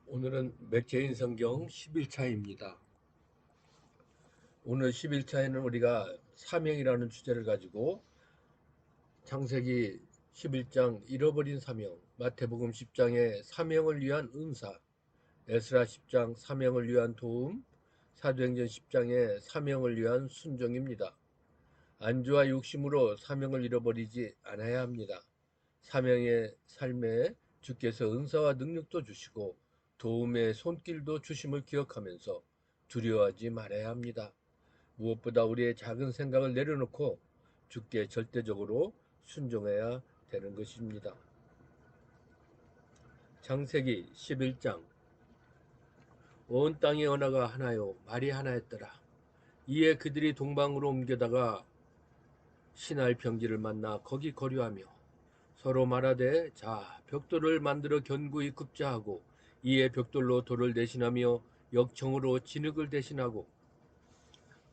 오늘은 맥케인 성경 11차입니다. 오늘 11차에는 우리가 사명이라는 주제를 가지고 창세기 11장 잃어버린 사명, 마태복음 10장의 사명을 위한 은사, 에스라 10장 사명을 위한 도움, 사도행전 10장의 사명을 위한 순종입니다. 안주와 욕심으로 사명을 잃어버리지 않아야 합니다. 사명의 삶에 주께서 은사와 능력도 주시고 도움의 손길도 주심을 기억하면서 두려워하지 말아야 합니다. 무엇보다 우리의 작은 생각을 내려놓고 주께 절대적으로 순종해야 되는 것입니다. 창세기 11장 온 땅의 언어가 하나요 말이 하나였더라. 이에 그들이 동방으로 옮겨다가 신할 평지를 만나 거기 거류하며 서로 말하되 자 벽돌을 만들어 견고히 굽자 하고 이에 벽돌로 돌을 대신하며 역청으로 진흙을 대신하고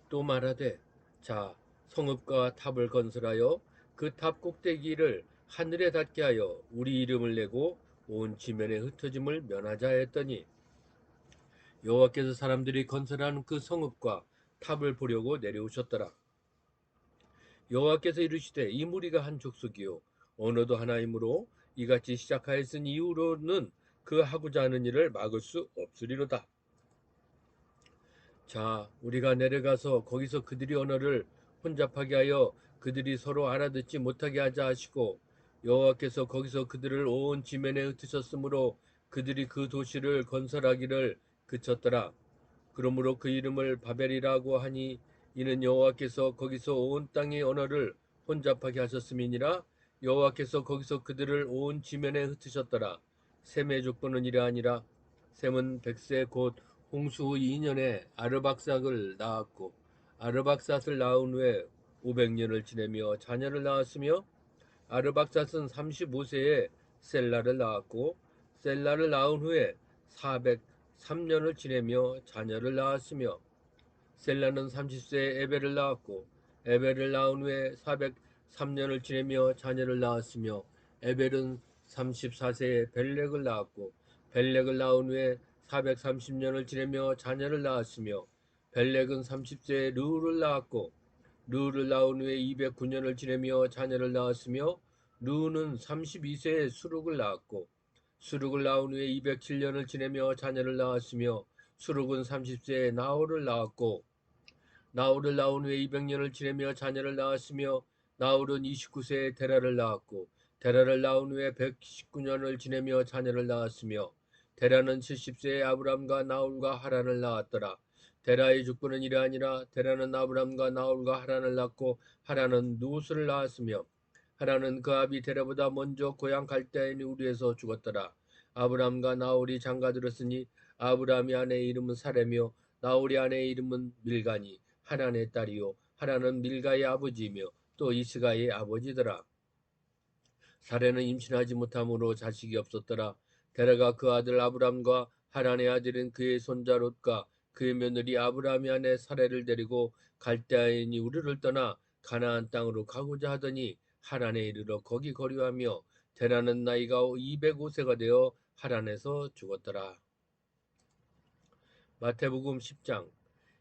또 말하되 자 성읍과 탑을 건설하여 그 탑 꼭대기를 하늘에 닿게 하여 우리 이름을 내고 온 지면에 흩어짐을 면하자 했더니 여호와께서 사람들이 건설하는 그 성읍과 탑을 보려고 내려오셨더라. 여호와께서 이르시되 이 무리가 한 족속이요 언어도 하나이므로 이같이 시작하였은 이후로는 그 하고자 하는 일을 막을 수 없으리로다. 자 우리가 내려가서 거기서 그들이 언어를 혼잡하게 하여 그들이 서로 알아듣지 못하게 하자 하시고 여호와께서 거기서 그들을 온 지면에 흩으셨으므로 그들이 그 도시를 건설하기를 그쳤더라. 그러므로 그 이름을 바벨이라고 하니 이는 여호와께서 거기서 온 땅의 언어를 혼잡하게 하셨음이니라. 여호와께서 거기서 그들을 온 지면에 흩으셨더라. 셈의 조건은 이러하니라. 셈은 100세 곧 홍수 후 2년에 아르박삭을 낳았고 아르박삿을 낳은 후에 500년을 지내며 자녀를 낳았으며 아르박삿은 35세에 셀라를 낳았고 셀라를 낳은 후에 403년을 지내며 자녀를 낳았으며 셀라는 30세에 에벨을 낳았고 에벨을 낳은 후에 403년을 지내며 자녀를 낳았으며 에벨은 34세에 벨렉을 낳았고 벨렉을 낳은 후에 430년을 지내며 자녀를 낳았으며 벨렉은 30세에 르우를 낳았고 르우를 낳은 후에 209년을 지내며 자녀를 낳았으며 르우는 32세에 수룩을 낳았고 수룩을 낳은 후에 207년을 지내며 자녀를 낳았으며 수룩은 30세에 나홀을 낳았고 나홀을 낳은 후에 200년을 지내며 자녀를 낳았으며 나홀은 29세에 데라를 낳았고 데라를 낳은 후에 119년을 지내며 자녀를 낳았으며 데라는 70세에 아브람과 나홀과 하란을 낳았더라. 데라의 족보는 이러하니라. 데라는 아브람과 나홀과 하란을 낳고 하란은 누스를 낳았으며 하란은 그 아비 데라보다 먼저 고향 갈대아인 우르에서 죽었더라. 아브람과 나홀이 장가들었으니 아브람의 아내의 이름은 사레며 나홀의 아내의 이름은 밀가니 하란의 딸이요 하란은 밀가의 아버지이며 또 이스가의 아버지더라. 사레는 임신하지 못함으로 자식이 없었더라. 데라가 그 아들 아브람과 하란의 아들인 그의 손자 롯과 그의 며느리 아브람의 아내 사레를 데리고 갈대아인이 우르를 떠나 가나안 땅으로 가고자 하더니 하란에 이르러 거기 거류하며 데라는 나이가 205세가 되어 하란에서 죽었더라. 마태복음 10장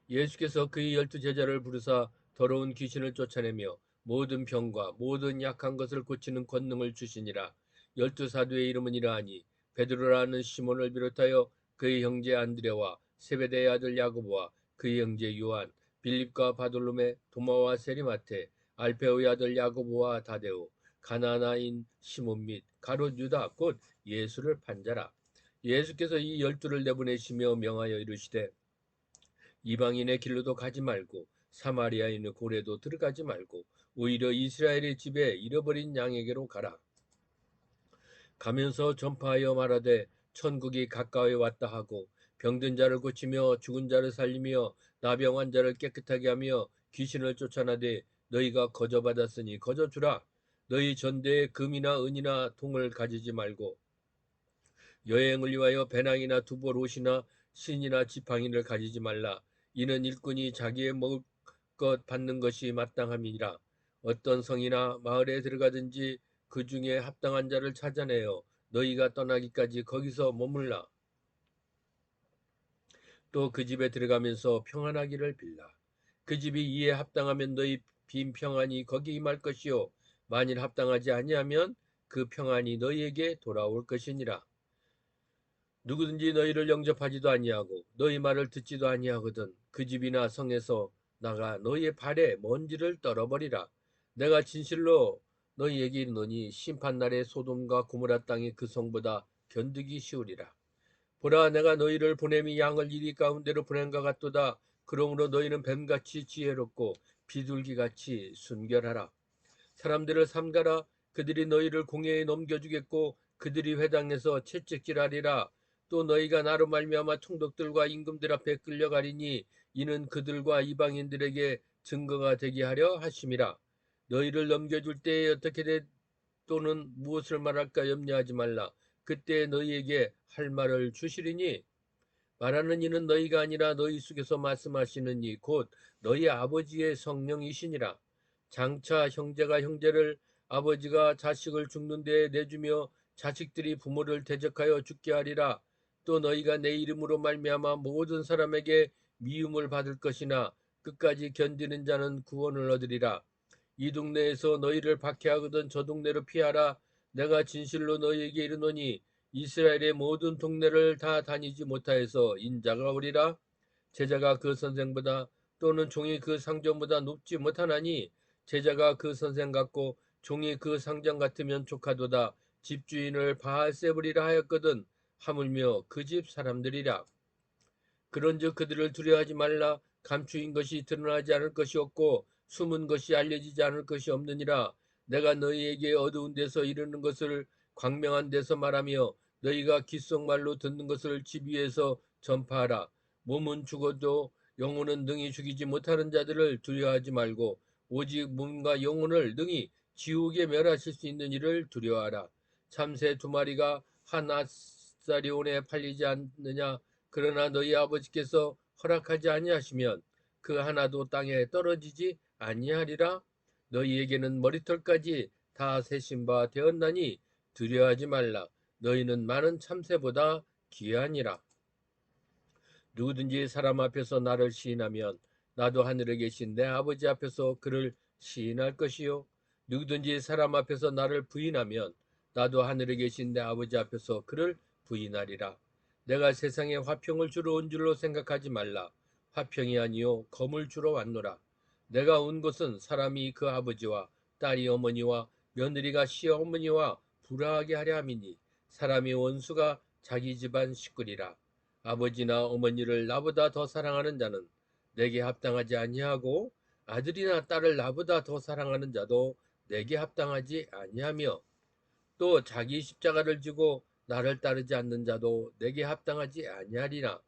예수께서 그의 12제자를 부르사 더러운 귀신을 쫓아내며 모든 병과 모든 약한 것을 고치는 권능을 주시니라. 12사도의 이름은 이러하니 베드로라는 시몬을 비롯하여 그의 형제 안드레와 세베대의 아들 야고보와 그의 형제 요한, 빌립과 바돌로메, 도마와 세리마테, 알페오의 아들 야고보와 다데오, 가나나인 시몬 및 가롯 유다 곧 예수를 판자라. 예수께서 이 12를 내보내시며 명하여 이르시되 이방인의 길로도 가지 말고 사마리아인의 고래도 들어가지 말고 오히려 이스라엘의 집에 잃어버린 양에게로 가라. 가면서 전파하여 말하되 천국이 가까이 왔다 하고 병든 자를 고치며 죽은 자를 살리며 나병 환자를 깨끗하게 하며 귀신을 쫓아내되 너희가 거저받았으니 거저주라. 너희 전대에 금이나 은이나 통을 가지지 말고 여행을 위하여 배낭이나 두벌 옷이나 신이나 지팡이를 가지지 말라. 이는 일꾼이 자기의 먹을 것 받는 것이 마땅함이니라. 어떤 성이나 마을에 들어가든지 그 중에 합당한 자를 찾아내어 너희가 떠나기까지 거기서 머물라. 또 그 집에 들어가면서 평안하기를 빌라. 그 집이 이에 합당하면 너희 빈 평안이 거기 임할 것이요 만일 합당하지 아니하면 그 평안이 너희에게 돌아올 것이니라. 누구든지 너희를 영접하지도 아니하고 너희 말을 듣지도 아니하거든 그 집이나 성에서 나가 너희의 발에 먼지를 떨어버리라. 내가 진실로 너희에게 이르노니 심판날에 소돔과 고모라 땅이 그 성보다 견디기 쉬우리라. 보라, 내가 너희를 보냄이 양을 이리 가운데로 보낸것 같도다. 그러므로 너희는 뱀같이 지혜롭고 비둘기같이 순결하라. 사람들을 삼가라. 그들이 너희를 공회에 넘겨주겠고 그들이 회당에서 채찍질하리라. 또 너희가 나로 말미암아 총독들과 임금들 앞에 끌려가리니 이는 그들과 이방인들에게 증거가 되게 하려 하심이라. 너희를 넘겨줄 때에 어떻게 또는 무엇을 말할까 염려하지 말라. 그때 너희에게 할 말을 주시리니 말하는 이는 너희가 아니라 너희 속에서 말씀하시는 이 곧 너희 아버지의 성령이시니라. 장차 형제가 형제를 아버지가 자식을 죽는 데에 내주며 자식들이 부모를 대적하여 죽게 하리라. 또 너희가 내 이름으로 말미암아 모든 사람에게 미움을 받을 것이나 끝까지 견디는 자는 구원을 얻으리라. 이 동네에서 너희를 박해하거든 저 동네로 피하라. 내가 진실로 너희에게 이르노니 이스라엘의 모든 동네를 다 다니지 못하여서 인자가 오리라. 제자가 그 선생보다 또는 종이 그 상전보다 높지 못하나니 제자가 그 선생 같고 종이 그 상전 같으면 족하도다. 집주인을 바알세불이라 하였거든 하물며 그 집 사람들이라. 그런즉 그들을 두려워하지 말라. 감추인 것이 드러나지 않을 것이 없고 숨은 것이 알려지지 않을 것이 없느니라. 내가 너희에게 어두운 데서 이르는 것을 광명한 데서 말하며 너희가 귓속말로 듣는 것을 집 위에서 전파하라. 몸은 죽어도 영혼은 능히 죽이지 못하는 자들을 두려워하지 말고 오직 몸과 영혼을 능히 지옥에 멸하실 수 있는 이를 두려워하라. 참새 두 마리가 한 아사리온에 팔리지 않느냐. 그러나 너희 아버지께서 허락하지 아니하시면 그 하나도 땅에 떨어지지 아니하리라. 너희에게는 머리털까지 다 세신 바 되었나니 두려워하지 말라. 너희는 많은 참새보다 귀하니라. 누구든지 사람 앞에서 나를 시인하면 나도 하늘에 계신 내 아버지 앞에서 그를 시인할 것이요 누구든지 사람 앞에서 나를 부인하면 나도 하늘에 계신 내 아버지 앞에서 그를 부인하리라. 내가 세상에 화평을 주러 온 줄로 생각하지 말라. 화평이 아니요 검을 주러 왔노라. 내가 온 것은 사람이 그 아버지와 딸이 어머니와 며느리가 시어머니와 불화하게 하려 함이니 사람이 원수가 자기 집안 식구리라. 아버지나 어머니를 나보다 더 사랑하는 자는 내게 합당하지 아니하고 아들이나 딸을 나보다 더 사랑하는 자도 내게 합당하지 아니하며 또 자기 십자가를 지고 나를 따르지 않는 자도 내게 합당하지 아니하리라.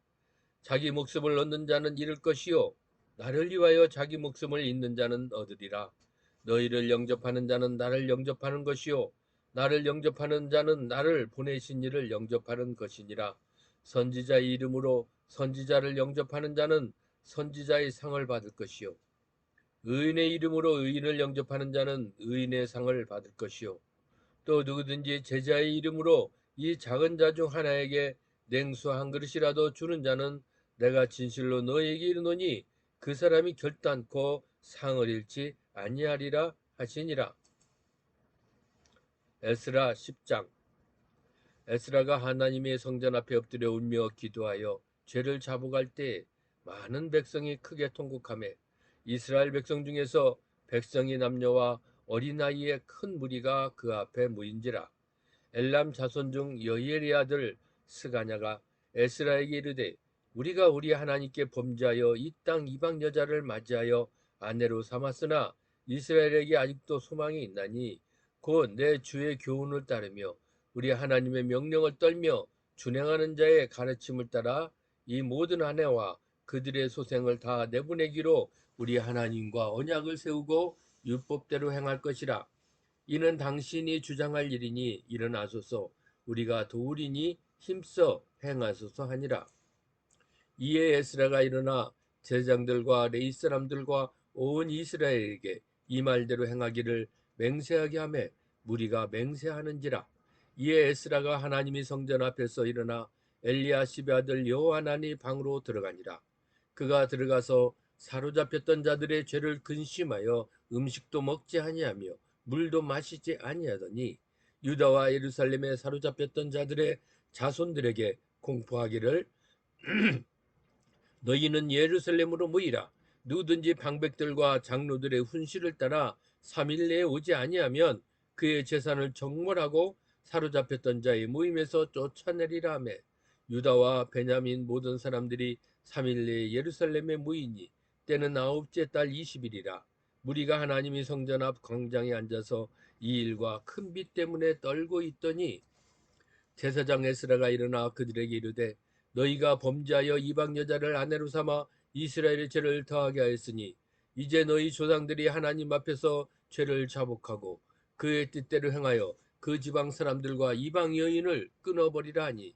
자기 목숨을 얻는 자는 잃을 것이요 나를 위하여 자기 목숨을 잃는 자는 얻으리라. 너희를 영접하는 자는 나를 영접하는 것이요 나를 영접하는 자는 나를 보내신 이를 영접하는 것이니라. 선지자의 이름으로 선지자를 영접하는 자는 선지자의 상을 받을 것이요 의인의 이름으로 의인을 영접하는 자는 의인의 상을 받을 것이요 또 누구든지 제자의 이름으로 이 작은 자 중 하나에게 냉수 한 그릇이라도 주는 자는 내가 진실로 너희에게 이르노니 그 사람이 결단코 상을 잃지 아니하리라 하시니라. 에스라 10장. 에스라가 하나님의 성전 앞에 엎드려 울며 기도하여 죄를 자복할 때 많은 백성이 크게 통곡하며 이스라엘 백성 중에서 백성이 남녀와 어린아이의 큰 무리가 그 앞에 모인지라. 엘람 자손 중 여히엘의 아들 스가냐가 에스라에게 이르되 우리가 우리 하나님께 범죄하여 이 땅 이방 여자를 맞이하여 아내로 삼았으나 이스라엘에게 아직도 소망이 있나니 곧 내 주의 교훈을 따르며 우리 하나님의 명령을 떨며 준행하는 자의 가르침을 따라 이 모든 아내와 그들의 소생을 다 내보내기로 우리 하나님과 언약을 세우고 율법대로 행할 것이라. 이는 당신이 주장할 일이니 일어나소서 우리가 도우리니 힘써 행하소서 하니라. 이에 에스라가 일어나 제장들과 레위 사람들과 온 이스라엘에게 이 말대로 행하기를 맹세하게 하며 무리가 맹세하는지라. 이에 에스라가 하나님의 성전 앞에서 일어나 엘리야십의 아들 여호하나니 방으로 들어가니라. 그가 들어가서 사로잡혔던 자들의 죄를 근심하여 음식도 먹지 아니하며 물도 마시지 아니하더니 유다와 예루살렘에 사로잡혔던 자들의 자손들에게 공포하기를 너희는 예루살렘으로 모이라. 누구든지 방백들과 장로들의 훈시를 따라 3일 내에 오지 아니하면 그의 재산을 정몰하고 사로잡혔던 자의 모임에서 쫓아내리라 하며 유다와 베냐민 모든 사람들이 3일 내에 예루살렘에 모이니 때는 9째 달 20일이라. 무리가 하나님의 성전 앞 광장에 앉아서 이 일과 큰 비 때문에 떨고 있더니 제사장 에스라가 일어나 그들에게 이르되 너희가 범죄하여 이방 여자를 아내로 삼아 이스라엘의 죄를 더하게 하였으니 이제 너희 조상들이 하나님 앞에서 죄를 자복하고 그의 뜻대로 행하여 그 지방 사람들과 이방 여인을 끊어버리라 하니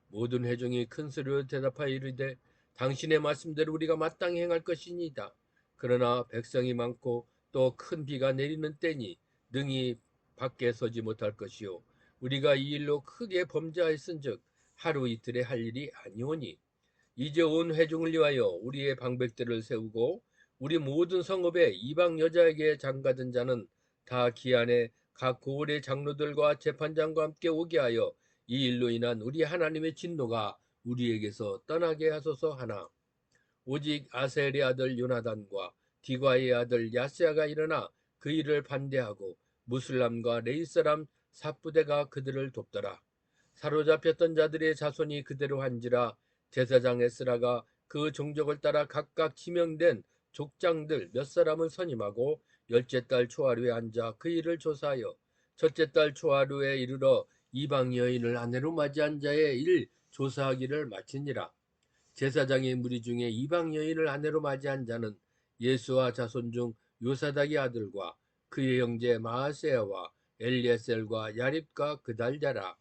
모든 회중이 큰 소리로 대답하여 이르되 당신의 말씀대로 우리가 마땅히 행할 것이니이다. 그러나 백성이 많고 또 큰 비가 내리는 때니 능히 밖에 서지 못할 것이요 우리가 이 일로 크게 범죄하였은즉 하루 이틀에 할 일이 아니오니 이제 온 회중을 위하여 우리의 방백들을 세우고 우리 모든 성읍에 이방 여자에게 장가든 자는 다 기한에 각 고을의 장로들과 재판장과 함께 오게 하여 이 일로 인한 우리 하나님의 진노가 우리에게서 떠나게 하소서 하나 오직 아셀의 아들 요나단과 디과의 아들 야스야가 일어나 그 일을 반대하고 무슬람과 레이 사람 삽부대가 그들을 돕더라. 사로잡혔던 자들의 자손이 그대로 한지라 제사장 에스라가 그 종족을 따라 각각 지명된 족장들 몇 사람을 선임하고 열째 달 초하루에 앉아 그 일을 조사하여 첫째 달 초하루에 이르러 이방 여인을 아내로 맞이한 자의 일 조사하기를 마치니라. 제사장의 무리 중에 이방 여인을 아내로 맞이한 자는 예수와 자손 중 요사닥의 아들과 그의 형제 마아세야와 엘리에셀과 야립과 그달자라.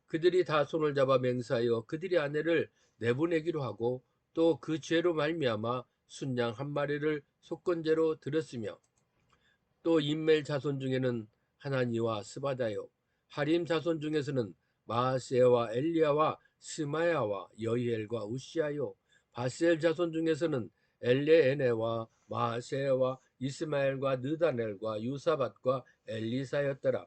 그들이 다 손을 잡아 맹세하여 그들이 아내를 내보내기로 하고 또 그 죄로 말미암아 순양 한 마리를 속건제로 들었으며 또 인멜 자손 중에는 하나니와 스바다요 하림 자손 중에서는 마아세와 엘리야와 스마야와 여이엘과 우시아요 바셀 자손 중에서는 엘레에네와 마아세와 이스마엘과 느다넬과 유사밧과 엘리사였더라.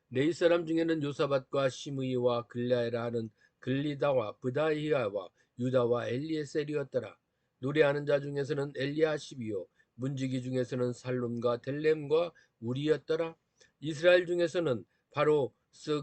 레이 사람 중에는 요사밧과 시므이와 글라에라 하는 글리다와 브다히아와 유다와 엘리에셀이었더라. 노래하는 자 중에서는 엘리아십이요 문지기 중에서는 살룸과 델렘과 우리였더라. 이스라엘 중에서는 바로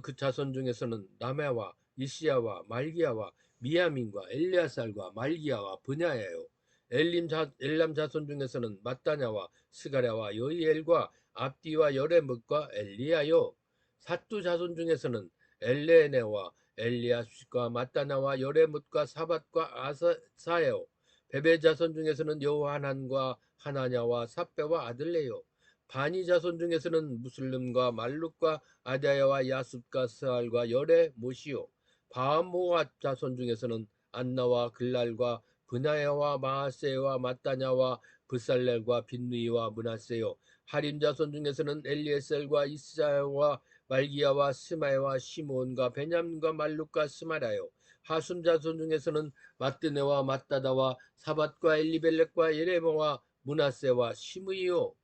그 자손 중에서는 나메와 이시야와 말기야와 미야민과 엘리아살과 말기야와 브냐야요 엘람 자손 중에서는 마따냐와 스가랴와 여이엘과 압디와 여레뭇과 엘리야요 사뚜 자손 중에서는 엘레네와 엘리아십과 마따나와 여레뭇과 사밧과 아사사요 베베 자손 중에서는 여호하난과 하나냐와 삽배와 아들레요 바니 자손 중에서는 무슬림과 말룩과 아다야와 야숫과 스알과 열의 모시요 바모아 자손 중에서는 안나와 글랄과 브나야와 마하세와 마따냐와 브살렐과 빈누이와 문하세요 하림 자손 중에서는 엘리에셀과 이스야와 말기야와 스마야와 시몬과 베냐민과 말룩과 스마라요 하순 자손 중에서는 마뜨네와 마따다와 사밧과 엘리벨렉과 예레모와 문하세와 시므이요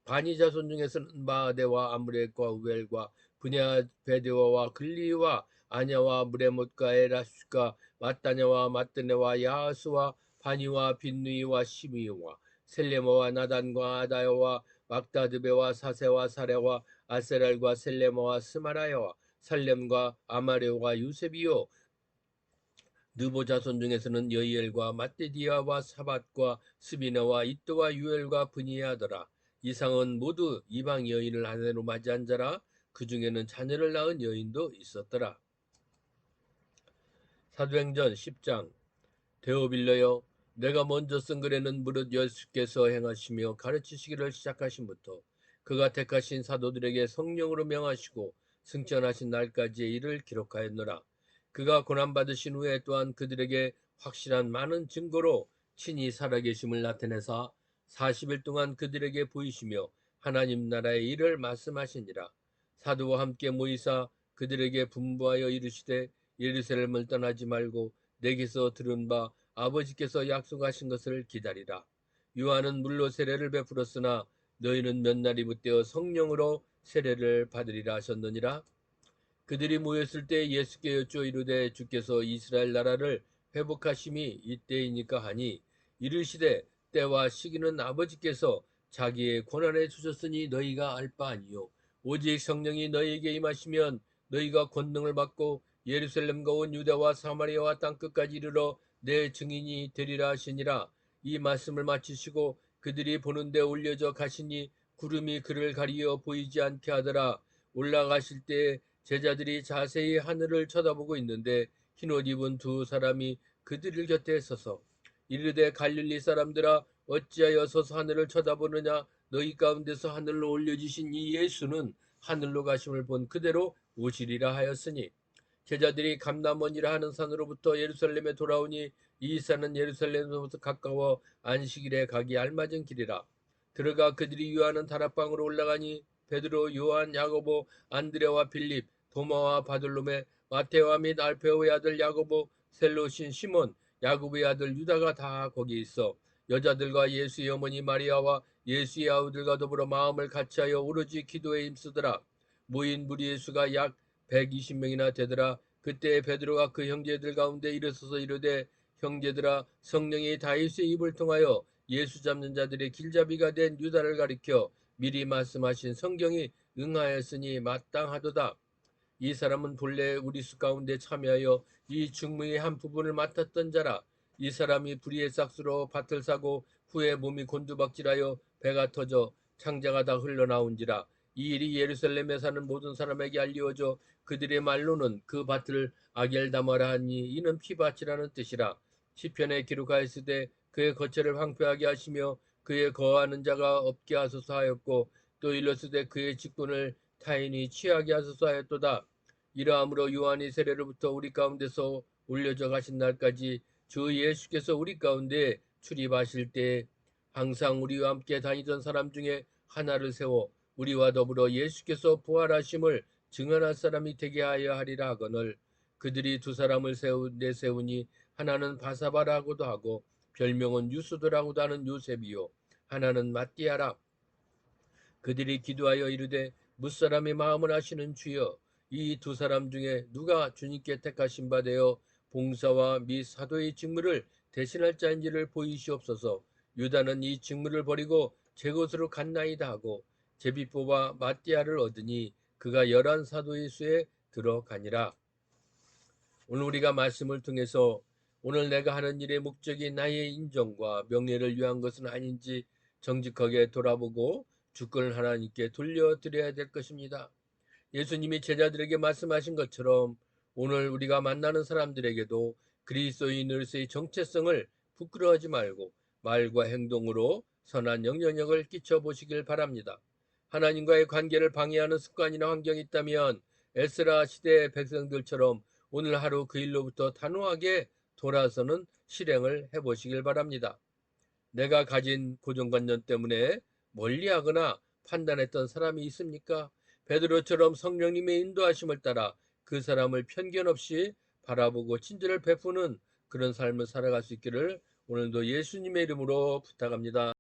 바니 자손 중에서는 마아데와 아므렉과 우엘과 브냐 베데와와 글리와 아냐와 무레못과 에라슈가 마따냐와 마뜨네와 야하스와 바니와 빈누이와 시므이와 셀레모와 나단과 아다야와 막다드베와 사세와 사레와 아세랄과 셀레모와 스마라야와 살렘과 아마레오와 유세비요 느보 자손 중에서는 여이엘과 마떼디아와 사밧과 스비나와 이또와 유엘과 브니아더라. 이상은 모두 이방 여인을 아내로 맞이한 자라. 그 중에는 자녀를 낳은 여인도 있었더라. 사도행전 10장 데오빌러여 내가 먼저 쓴 글에는 무릇 예수께서 행하시며 가르치시기를 시작하신부터 그가 택하신 사도들에게 성령으로 명하시고 승천하신 날까지의 일을 기록하였노라. 그가 고난받으신 후에 또한 그들에게 확실한 많은 증거로 친히 살아계심을 나타내사 40일 동안 그들에게 보이시며 하나님 나라의 일을 말씀하시니라. 사도와 함께 모이사 그들에게 분부하여 이르시되 예루살렘을 떠나지 말고 내게서 들은 바 아버지께서 약속하신 것을 기다리라. 요한은 물로 세례를 베풀었으나 너희는 몇 날이 못되어 성령으로 세례를 받으리라 하셨느니라. 그들이 모였을 때 예수께 여쭈어 이르되 주께서 이스라엘 나라를 회복하심이 이때이니까 하니, 이르시되 때와 시기는 아버지께서 자기의 권한에 주셨으니 너희가 알 바 아니요 오직 성령이 너희에게 임하시면 너희가 권능을 받고 예루살렘과 온 유다와 사마리아와 땅끝까지 이르러 내 증인이 되리라 하시니라. 이 말씀을 마치시고 그들이 보는데 올려져 가시니 구름이 그를 가리어 보이지 않게 하더라. 올라가실 때 제자들이 자세히 하늘을 쳐다보고 있는데 흰옷 입은 두 사람이 그들 곁에 서서 이르되 갈릴리 사람들아 어찌하여 서서 하늘을 쳐다보느냐. 너희 가운데서 하늘로 올려주신 이 예수는 하늘로 가심을 본 그대로 오시리라 하였으니, 제자들이 감람원이라 하는 산으로부터 예루살렘에 돌아오니 이 산은 예루살렘으로부터 가까워 안식일에 가기 알맞은 길이라. 들어가 그들이 유하는 다락방으로 올라가니 베드로, 요한, 야고보, 안드레와 빌립, 도마와 바돌로메, 마테와 및 알페오의 아들 야고보, 셀로신 시몬, 야고보의 아들 유다가 다 거기 있어 여자들과 예수의 어머니 마리아와 예수의 아우들과 더불어 마음을 같이하여 오로지 기도에 힘쓰더라. 모인 무리의 수가 약 120명이나 되더라. 그때 베드로가 그 형제들 가운데 일어서서 이르되 형제들아, 성령이 다윗의 입을 통하여 예수 잡는 자들의 길잡이가 된 유다를 가리켜 미리 말씀하신 성경이 응하였으니 마땅하도다. 이 사람은 본래 우리 수 가운데 참여하여 이 중무의 한 부분을 맡았던 자라. 이 사람이 불의의 싹수로 밭을 사고 후에 몸이 곤두박질하여 배가 터져 창자가 다 흘러나온지라. 이 일이 예루살렘에 사는 모든 사람에게 알리워져 그들의 말로는 그 밭을 아겔다마라 하니 이는 피밭이라는 뜻이라. 시편에 기록하였으되 그의 거처를 황폐하게 하시며 그의 거하는 자가 없게 하소서 하였고, 또 일렀으되 그의 직분을 타인이 취하게 하소서 하였도다. 이러함으로 요한이 세례로부터 우리 가운데서 올려져 가신 날까지 주 예수께서 우리 가운데 출입하실 때 항상 우리와 함께 다니던 사람 중에 하나를 세워 우리와 더불어 예수께서 부활하심을 증언할 사람이 되게 하여 하리라 하거늘, 그들이 두 사람을 내세우니 하나는 바사바라고도 하고 별명은 유스도라고도 하는 요셉이요 하나는 마띠아라. 그들이 기도하여 이르되 무사람이 마음을 아시는 주여, 이 두 사람 중에 누가 주님께 택하신 바 되어 봉사와 미 사도의 직무를 대신할 자인지를 보이시옵소서. 유다는 이 직무를 버리고 제 곳으로 갔나이다 하고 제비 뽑아 마띠아를 얻으니 그가 11 사도의 수에 들어가니라. 오늘 우리가 말씀을 통해서 오늘 내가 하는 일의 목적이 나의 인정과 명예를 위한 것은 아닌지 정직하게 돌아보고 주권을 하나님께 돌려드려야 될 것입니다. 예수님이 제자들에게 말씀하신 것처럼 오늘 우리가 만나는 사람들에게도 그리스도인으로서의 정체성을 부끄러워하지 말고 말과 행동으로 선한 영향력을 끼쳐보시길 바랍니다. 하나님과의 관계를 방해하는 습관이나 환경이 있다면 에스라 시대의 백성들처럼 오늘 하루 그 일로부터 단호하게 돌아서는 실행을 해보시길 바랍니다. 내가 가진 고정관념 때문에 멀리하거나 판단했던 사람이 있습니까? 베드로처럼 성령님의 인도하심을 따라 그 사람을 편견 없이 바라보고 친절을 베푸는 그런 삶을 살아갈 수 있기를 오늘도 예수님의 이름으로 부탁합니다.